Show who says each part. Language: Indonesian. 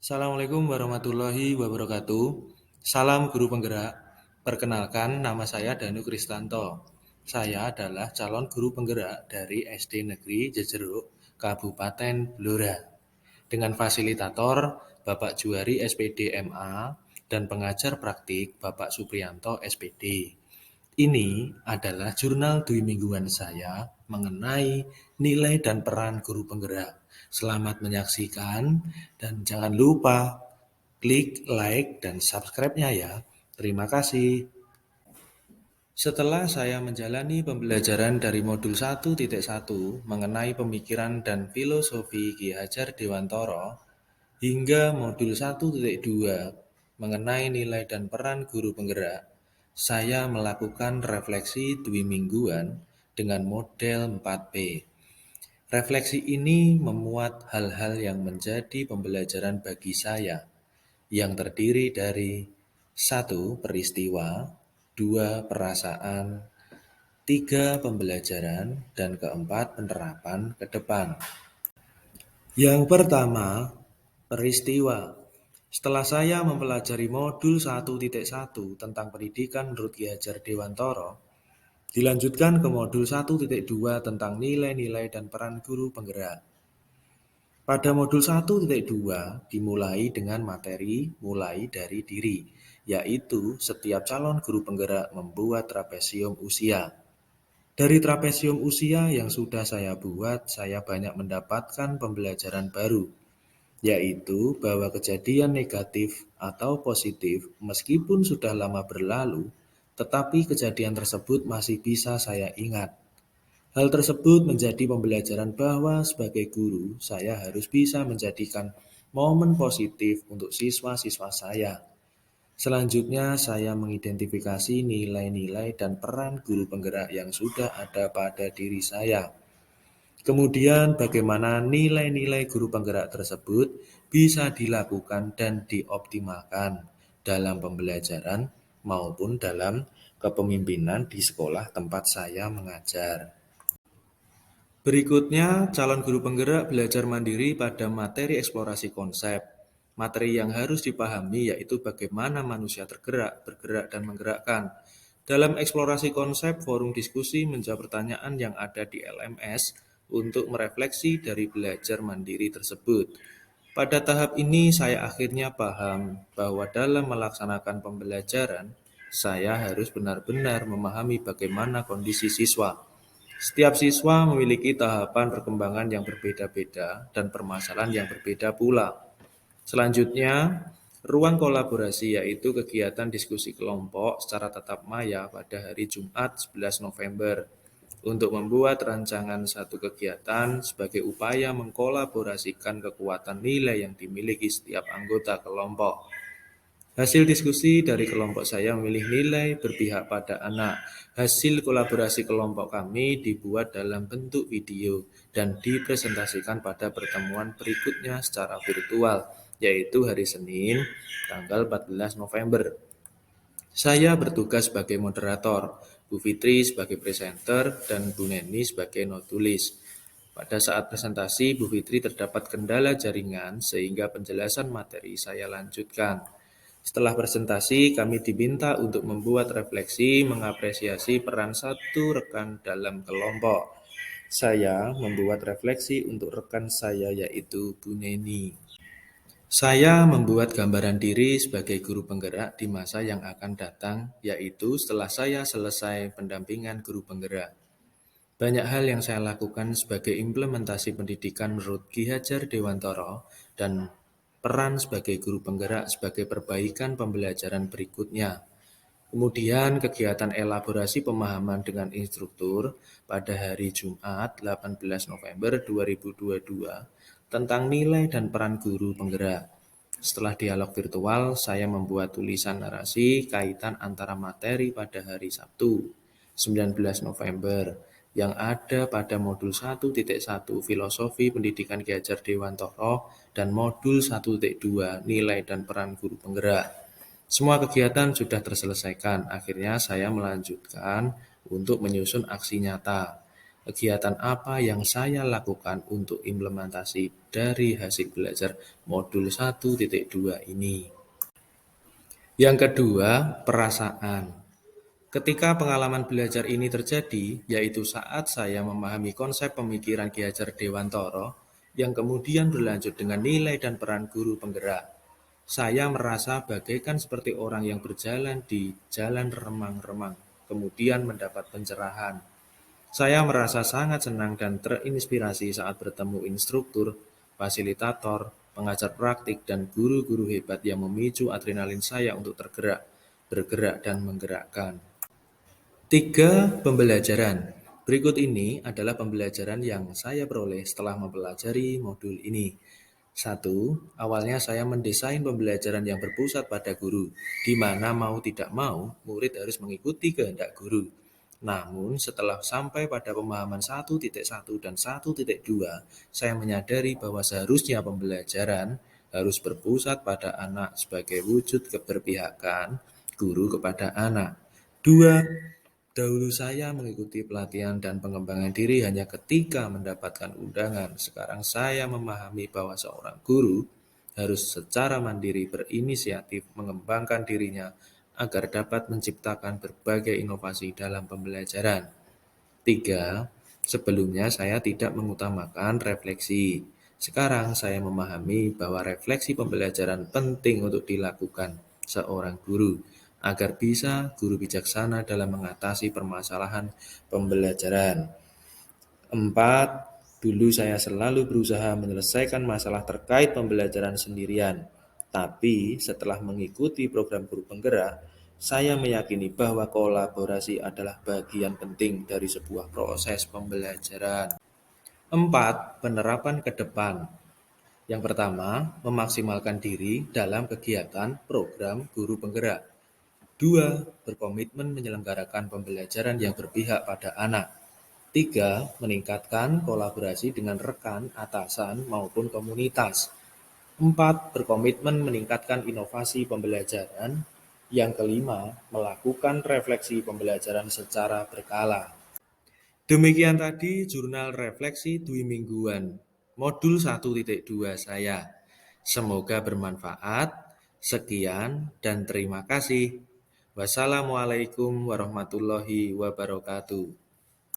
Speaker 1: Assalamualaikum warahmatullahi wabarakatuh. Salam guru penggerak. Perkenalkan, nama saya Danu Kristanto. Saya adalah calon guru penggerak dari SD Negeri Jejeruk, Kabupaten Blora. Dengan fasilitator Bapak Juari SPD MA dan pengajar praktik Bapak Supriyanto SPD. Ini adalah jurnal dui mingguan saya mengenai nilai dan peran guru penggerak. Selamat menyaksikan dan jangan lupa klik like dan subscribe-nya ya. Terima kasih. Setelah saya menjalani pembelajaran dari modul 1.1 mengenai pemikiran dan filosofi Ki Hajar Dewantoro hingga modul 1.2 mengenai nilai dan peran guru penggerak, saya melakukan refleksi dui mingguan dengan model 4P. Refleksi ini memuat hal-hal yang menjadi pembelajaran bagi saya, yang terdiri dari 1. Peristiwa, 2. Perasaan, 3. Pembelajaran, dan keempat penerapan ke depan. Yang pertama, peristiwa. Setelah saya mempelajari modul 1.1 tentang pendidikan menurut Ki Hajar Dewantoro, dilanjutkan ke modul 1.2 tentang nilai-nilai dan peran guru penggerak. Pada modul 1.2 dimulai dengan materi mulai dari diri, yaitu setiap calon guru penggerak membuat trapesium usia. Dari trapesium usia yang sudah saya buat, saya banyak mendapatkan pembelajaran baru, yaitu bahwa kejadian negatif atau positif meskipun sudah lama berlalu, tetapi kejadian tersebut masih bisa saya ingat. Hal tersebut menjadi pembelajaran bahwa sebagai guru, saya harus bisa menjadikan momen positif untuk siswa-siswa saya. Selanjutnya, saya mengidentifikasi nilai-nilai dan peran guru penggerak yang sudah ada pada diri saya. Kemudian, bagaimana nilai-nilai guru penggerak tersebut bisa dilakukan dan dioptimalkan dalam pembelajaran maupun dalam kepemimpinan di sekolah tempat saya mengajar. Berikutnya, calon guru penggerak belajar mandiri pada materi eksplorasi konsep. Materi yang harus dipahami yaitu bagaimana manusia tergerak, bergerak, dan menggerakkan. Dalam eksplorasi konsep, forum diskusi menjawab pertanyaan yang ada di LMS untuk merefleksi dari belajar mandiri tersebut. Pada tahap ini, saya akhirnya paham bahwa dalam melaksanakan pembelajaran, saya harus benar-benar memahami bagaimana kondisi siswa. Setiap siswa memiliki tahapan perkembangan yang berbeda-beda dan permasalahan yang berbeda pula. Selanjutnya, ruang kolaborasi yaitu kegiatan diskusi kelompok secara tatap maya pada hari Jumat 11 November untuk membuat rancangan satu kegiatan sebagai upaya mengkolaborasikan kekuatan nilai yang dimiliki setiap anggota kelompok. Hasil diskusi dari kelompok saya memilih nilai berpihak pada anak. Hasil kolaborasi kelompok kami dibuat dalam bentuk video dan dipresentasikan pada pertemuan berikutnya secara virtual, yaitu hari Senin, tanggal 14 November. Saya bertugas sebagai moderator, Bu Fitri sebagai presenter, dan Bu Neni sebagai notulis. Pada saat presentasi, Bu Fitri terdapat kendala jaringan sehingga penjelasan materi saya lanjutkan. Setelah presentasi, kami diminta untuk membuat refleksi mengapresiasi peran satu rekan dalam kelompok. Saya membuat refleksi untuk rekan saya yaitu Bu Neni. Saya membuat gambaran diri sebagai guru penggerak di masa yang akan datang, yaitu setelah saya selesai pendampingan guru penggerak. Banyak hal yang saya lakukan sebagai implementasi pendidikan menurut Ki Hajar Dewantoro dan peran sebagai guru penggerak sebagai perbaikan pembelajaran berikutnya. Kemudian kegiatan elaborasi pemahaman dengan instruktur pada hari Jumat 18 November 2022 tentang nilai dan peran guru penggerak. Setelah dialog virtual, saya membuat tulisan narasi kaitan antara materi pada hari Sabtu 19 November yang ada pada modul 1.1 Filosofi Pendidikan Ki Hajar Dewantoro dan modul 1.2 Nilai dan Peran Guru Penggerak. Semua kegiatan sudah terselesaikan. Akhirnya saya melanjutkan untuk menyusun aksi nyata. Kegiatan apa yang saya lakukan untuk implementasi dari hasil belajar modul 1.2 ini? Yang kedua, perasaan. Ketika pengalaman belajar ini terjadi, yaitu saat saya memahami konsep pemikiran Ki Hajar Dewantara, yang kemudian berlanjut dengan nilai dan peran guru penggerak. Saya merasa bagaikan seperti orang yang berjalan di jalan remang-remang, kemudian mendapat pencerahan. Saya merasa sangat senang dan terinspirasi saat bertemu instruktur, fasilitator, pengajar praktik, dan guru-guru hebat yang memicu adrenalin saya untuk tergerak, bergerak, dan menggerakkan. 3. Pembelajaran. Berikut ini adalah pembelajaran yang saya peroleh setelah mempelajari modul ini. 1. Awalnya saya mendesain pembelajaran yang berpusat pada guru, di mana mau tidak mau, murid harus mengikuti kehendak guru. Namun, setelah sampai pada pemahaman 1.1 dan 1.2, saya menyadari bahwa seharusnya pembelajaran harus berpusat pada anak sebagai wujud keberpihakan guru kepada anak. 2. Dahulu saya mengikuti pelatihan dan pengembangan diri hanya ketika mendapatkan undangan. Sekarang saya memahami bahwa seorang guru harus secara mandiri berinisiatif mengembangkan dirinya agar dapat menciptakan berbagai inovasi dalam pembelajaran. 3. Sebelumnya saya tidak mengutamakan refleksi. Sekarang saya memahami bahwa refleksi pembelajaran penting untuk dilakukan seorang guru agar bisa guru bijaksana dalam mengatasi permasalahan pembelajaran. 4. Dulu saya selalu berusaha menyelesaikan masalah terkait pembelajaran sendirian. Tapi setelah mengikuti program guru penggerak, saya meyakini bahwa kolaborasi adalah bagian penting dari sebuah proses pembelajaran. 4. Penerapan ke depan. Yang pertama, memaksimalkan diri dalam kegiatan program guru penggerak. 2. Berkomitmen menyelenggarakan pembelajaran yang berpihak pada anak. 3. Meningkatkan kolaborasi dengan rekan, atasan, maupun komunitas. 4. Berkomitmen meningkatkan inovasi pembelajaran. Yang kelima, melakukan refleksi pembelajaran secara berkala. Demikian tadi jurnal refleksi dwi mingguan modul 1.2 saya. Semoga bermanfaat. Sekian dan terima kasih. Wassalamualaikum warahmatullahi wabarakatuh.